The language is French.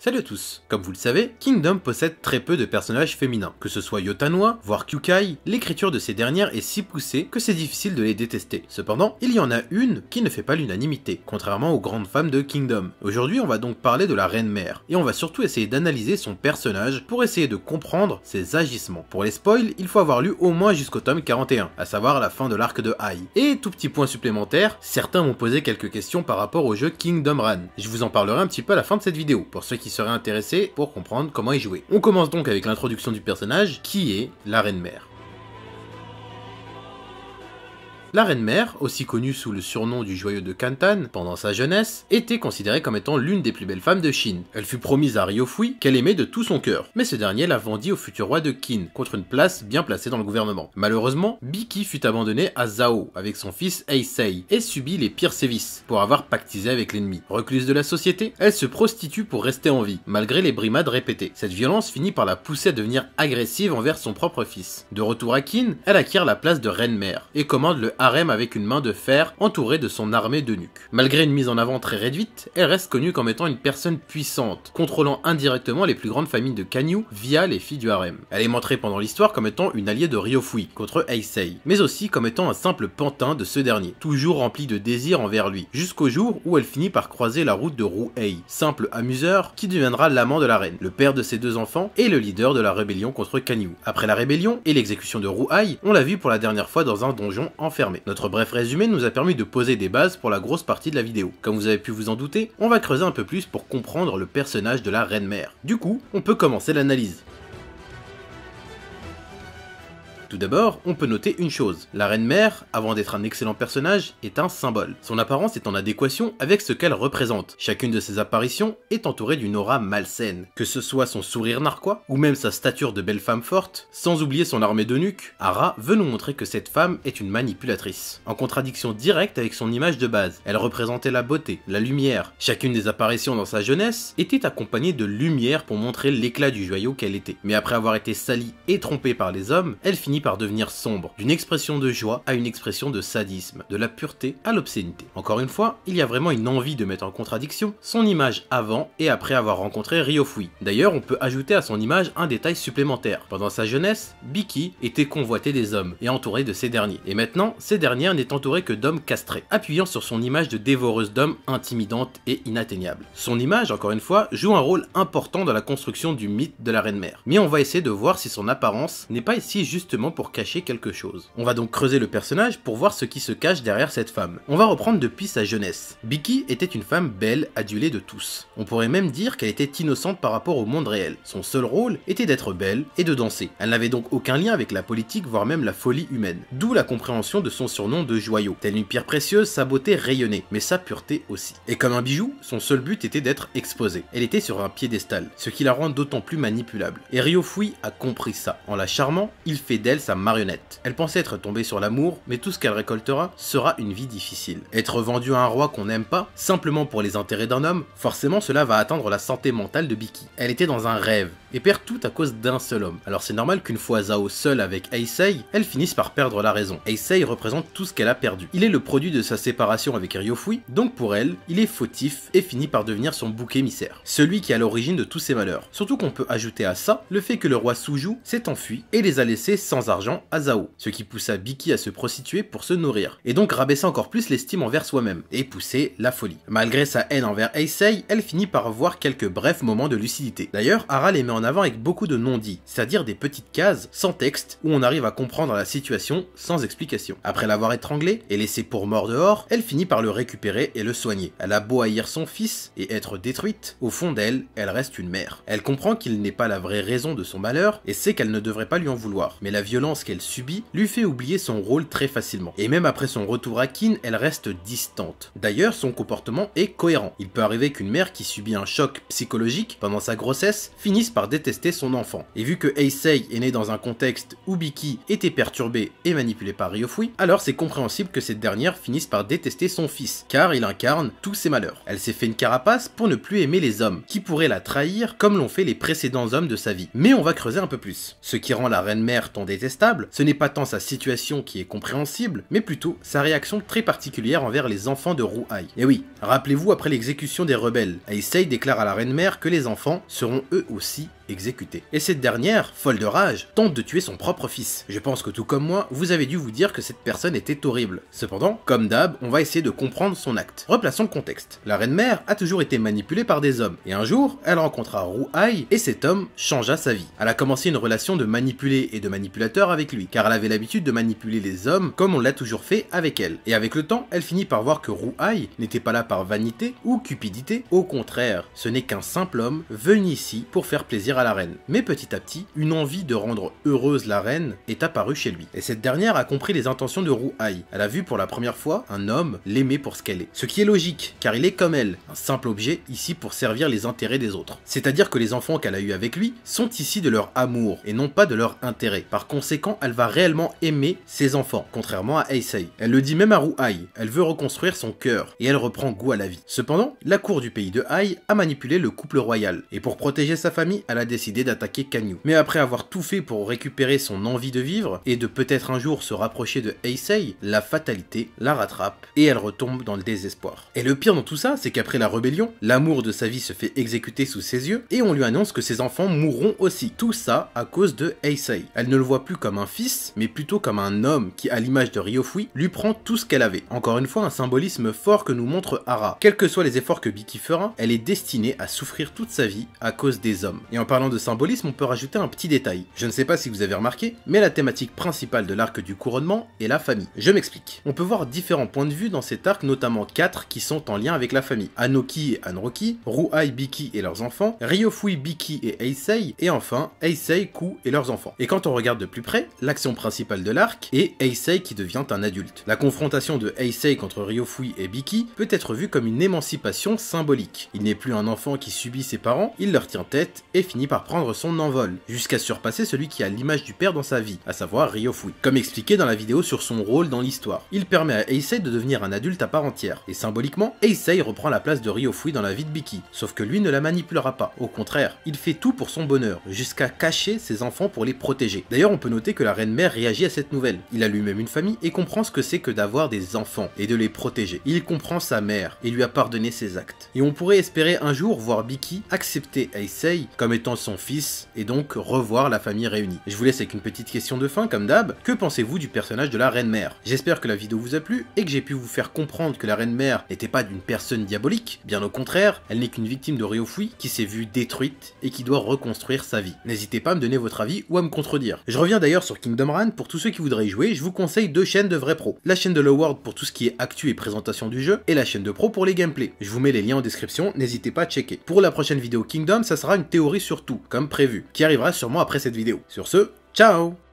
Salut à tous. Comme vous le savez, Kingdom possède très peu de personnages féminins. Que ce soit Yotanwa, voire Kyukai, l'écriture de ces dernières est si poussée que c'est difficile de les détester. Cependant, il y en a une qui ne fait pas l'unanimité, contrairement aux grandes femmes de Kingdom. Aujourd'hui, on va donc parler de la Reine Mère, et on va surtout essayer d'analyser son personnage pour essayer de comprendre ses agissements. Pour les spoils, il faut avoir lu au moins jusqu'au tome 41, à savoir la fin de l'arc de Ai. Et tout petit point supplémentaire, certains m'ont posé quelques questions par rapport au jeu Kingdom Run. Je vous en parlerai un petit peu à la fin de cette vidéo, pour ceux qui seraient intéressés pour comprendre comment y jouer. On commence donc avec l'introduction du personnage, qui est la Reine Mère. La Reine Mère, aussi connue sous le surnom du joyau de Kantan, pendant sa jeunesse, était considérée comme étant l'une des plus belles femmes de Chine. Elle fut promise à Ryofui, qu'elle aimait de tout son cœur, mais ce dernier la vendit au futur roi de Qin, contre une place bien placée dans le gouvernement. Malheureusement, Biki fut abandonnée à Zhao, avec son fils Heisei, et subit les pires sévices, pour avoir pactisé avec l'ennemi. Recluse de la société, elle se prostitue pour rester en vie, malgré les brimades répétées. Cette violence finit par la pousser à devenir agressive envers son propre fils. De retour à Qin, elle acquiert la place de Reine Mère, et commande le harem avec une main de fer entourée de son armée d'eunuques. Malgré une mise en avant très réduite, elle reste connue comme étant une personne puissante, contrôlant indirectement les plus grandes familles de Kanyu via les filles du harem. Elle est montrée pendant l'histoire comme étant une alliée de Ryofui contre Heisei, mais aussi comme étant un simple pantin de ce dernier, toujours rempli de désir envers lui, jusqu'au jour où elle finit par croiser la route de Ruhei, simple amuseur qui deviendra l'amant de la reine, le père de ses deux enfants et le leader de la rébellion contre Kanyu. Après la rébellion et l'exécution de Ruhei, on l'a vu pour la dernière fois dans un donjon enfermé. Notre bref résumé nous a permis de poser des bases pour la grosse partie de la vidéo. Comme vous avez pu vous en douter, on va creuser un peu plus pour comprendre le personnage de la Reine Mère. Du coup, on peut commencer l'analyse. Tout d'abord, on peut noter une chose, la Reine Mère, avant d'être un excellent personnage, est un symbole. Son apparence est en adéquation avec ce qu'elle représente. Chacune de ses apparitions est entourée d'une aura malsaine. Que ce soit son sourire narquois, ou même sa stature de belle femme forte, sans oublier son armée d'eunuques, Hara veut nous montrer que cette femme est une manipulatrice. En contradiction directe avec son image de base, elle représentait la beauté, la lumière. Chacune des apparitions dans sa jeunesse était accompagnée de lumière pour montrer l'éclat du joyau qu'elle était. Mais après avoir été salie et trompée par les hommes, elle finit par devenir sombre, d'une expression de joie à une expression de sadisme, de la pureté à l'obscénité. Encore une fois, il y a vraiment une envie de mettre en contradiction son image avant et après avoir rencontré Ryofui. D'ailleurs, on peut ajouter à son image un détail supplémentaire. Pendant sa jeunesse, Biki était convoité des hommes et entouré de ces derniers. Et maintenant, ces dernières n'est entourée que d'hommes castrés, appuyant sur son image de dévoreuse d'hommes intimidante et inatteignable. Son image, encore une fois, joue un rôle important dans la construction du mythe de la Reine Mère. Mais on va essayer de voir si son apparence n'est pas ici justement pour cacher quelque chose. On va donc creuser le personnage pour voir ce qui se cache derrière cette femme. On va reprendre depuis sa jeunesse. Biki était une femme belle, adulée de tous. On pourrait même dire qu'elle était innocente par rapport au monde réel. Son seul rôle était d'être belle et de danser. Elle n'avait donc aucun lien avec la politique, voire même la folie humaine. D'où la compréhension de son surnom de joyau. Telle une pierre précieuse, sa beauté rayonnait, mais sa pureté aussi. Et comme un bijou, son seul but était d'être exposée. Elle était sur un piédestal, ce qui la rend d'autant plus manipulable. Et Ryofui a compris ça. En la charmant, il fait d'elle sa marionnette. Elle pensait être tombée sur l'amour, mais tout ce qu'elle récoltera sera une vie difficile. Être vendue à un roi qu'on n'aime pas, simplement pour les intérêts d'un homme, forcément cela va atteindre la santé mentale de Biki. Elle était dans un rêve, et perd tout à cause d'un seul homme. Alors c'est normal qu'une fois Zhao seule avec Heisei, elle finisse par perdre la raison. Heisei représente tout ce qu'elle a perdu. Il est le produit de sa séparation avec Ryofui, donc pour elle, il est fautif et finit par devenir son bouc émissaire. Celui qui est à l'origine de tous ses malheurs. Surtout qu'on peut ajouter à ça le fait que le roi Suju s'est enfui et les a laissés sans argent à Zhao, ce qui poussa Biki à se prostituer pour se nourrir, et donc rabaisser encore plus l'estime envers soi-même, et pousser la folie. Malgré sa haine envers Heisei, elle finit par avoir quelques brefs moments de lucidité. D'ailleurs, Hara les met en avant avec beaucoup de non-dits, c'est-à-dire des petites cases sans texte où on arrive à comprendre la situation sans explication. Après l'avoir étranglé et laissé pour mort dehors, elle finit par le récupérer et le soigner. Elle a beau haïr son fils et être détruite, au fond d'elle, elle reste une mère. Elle comprend qu'il n'est pas la vraie raison de son malheur et sait qu'elle ne devrait pas lui en vouloir, mais la violence qu'elle subit lui fait oublier son rôle très facilement. Et même après son retour à Qin, elle reste distante. D'ailleurs, son comportement est cohérent. Il peut arriver qu'une mère qui subit un choc psychologique pendant sa grossesse finisse par détester son enfant. Et vu que Heisei est né dans un contexte où Biki était perturbé et manipulé par Ryofui, alors c'est compréhensible que cette dernière finisse par détester son fils, car il incarne tous ses malheurs. Elle s'est fait une carapace pour ne plus aimer les hommes, qui pourraient la trahir comme l'ont fait les précédents hommes de sa vie. Mais on va creuser un peu plus. Ce qui rend la Reine Mère tant détestée détestable, ce n'est pas tant sa situation qui est compréhensible, mais plutôt sa réaction très particulière envers les enfants de Ruhai. Et oui, rappelez-vous, après l'exécution des rebelles, Heisei déclare à la reine-mère que les enfants seront eux aussi exécutés. Et cette dernière, folle de rage, tente de tuer son propre fils. Je pense que tout comme moi, vous avez dû vous dire que cette personne était horrible. Cependant, comme d'hab, on va essayer de comprendre son acte. Replaçons le contexte. La reine-mère a toujours été manipulée par des hommes, et un jour, elle rencontra Ruhai, et cet homme changea sa vie. Elle a commencé une relation de manipulé et de manipulateur avec lui, car elle avait l'habitude de manipuler les hommes comme on l'a toujours fait avec elle. Et avec le temps, elle finit par voir que Ruhai n'était pas là par vanité ou cupidité, au contraire, ce n'est qu'un simple homme venu ici pour faire plaisir à la reine. Mais petit à petit, une envie de rendre heureuse la reine est apparue chez lui. Et cette dernière a compris les intentions de Ruhai. Elle a vu pour la première fois un homme l'aimer pour ce qu'elle est. Ce qui est logique, car il est comme elle, un simple objet ici pour servir les intérêts des autres. C'est-à-dire que les enfants qu'elle a eus avec lui sont ici de leur amour et non pas de leur intérêt. Par conséquent, elle va réellement aimer ses enfants, contrairement à Heisei. Elle le dit même à Ruhai, elle veut reconstruire son cœur et elle reprend goût à la vie. Cependant, la cour du pays de Hai a manipulé le couple royal et pour protéger sa famille, elle a décidé d'attaquer Kanyu. Mais après avoir tout fait pour récupérer son envie de vivre et de peut-être un jour se rapprocher de Heisei, la fatalité la rattrape et elle retombe dans le désespoir. Et le pire dans tout ça, c'est qu'après la rébellion, l'amour de sa vie se fait exécuter sous ses yeux et on lui annonce que ses enfants mourront aussi. Tout ça à cause de Heisei. Elle ne le voit plus comme un fils, mais plutôt comme un homme qui, à l'image de Ryofui, lui prend tout ce qu'elle avait. Encore une fois, un symbolisme fort que nous montre Hara. Quels que soient les efforts que Biki fera, elle est destinée à souffrir toute sa vie à cause des hommes. Et en parlant de symbolisme, on peut rajouter un petit détail. Je ne sais pas si vous avez remarqué, mais la thématique principale de l'arc du couronnement est la famille. Je m'explique. On peut voir différents points de vue dans cet arc, notamment 4 qui sont en lien avec la famille. Anoki et Anroki, Ruhai, Biki et leurs enfants, Ryofui, Biki et Heisei, et enfin Heisei, Ku et leurs enfants. Et quand on regarde de plus près, l'action principale de l'arc est Heisei qui devient un adulte. La confrontation de Heisei contre Ryofui et Biki peut être vue comme une émancipation symbolique. Il n'est plus un enfant qui subit ses parents, il leur tient tête et finit par prendre son envol, jusqu'à surpasser celui qui a l'image du père dans sa vie, à savoir Ryofui. Comme expliqué dans la vidéo sur son rôle dans l'histoire, il permet à Heisei de devenir un adulte à part entière, et symboliquement, Heisei reprend la place de Ryofui dans la vie de Biki, sauf que lui ne la manipulera pas, au contraire, il fait tout pour son bonheur, jusqu'à cacher ses enfants pour les protéger. D'ailleurs, on peut noter que la reine-mère réagit à cette nouvelle. Il a lui-même une famille et comprend ce que c'est que d'avoir des enfants et de les protéger. Il comprend sa mère et lui a pardonné ses actes. Et on pourrait espérer un jour voir Biki accepter Heisei comme étant son fils et donc revoir la famille réunie. Je vous laisse avec une petite question de fin comme d'hab. Que pensez-vous du personnage de la reine-mère? J'espère que la vidéo vous a plu et que j'ai pu vous faire comprendre que la reine-mère n'était pas d'une personne diabolique. Bien au contraire, elle n'est qu'une victime de Ryofui qui s'est vue détruite et qui doit reconstruire sa vie. N'hésitez pas à me donner votre avis ou à me contredire. Je reviens d'ailleurs sur Kingdom Run, pour tous ceux qui voudraient y jouer, je vous conseille 2 chaînes de vrais pros. La chaîne de Loworld pour tout ce qui est actu et présentation du jeu, et la chaîne de pro pour les gameplays. Je vous mets les liens en description, n'hésitez pas à checker. Pour la prochaine vidéo Kingdom, ça sera une théorie sur tout, comme prévu, qui arrivera sûrement après cette vidéo. Sur ce, ciao!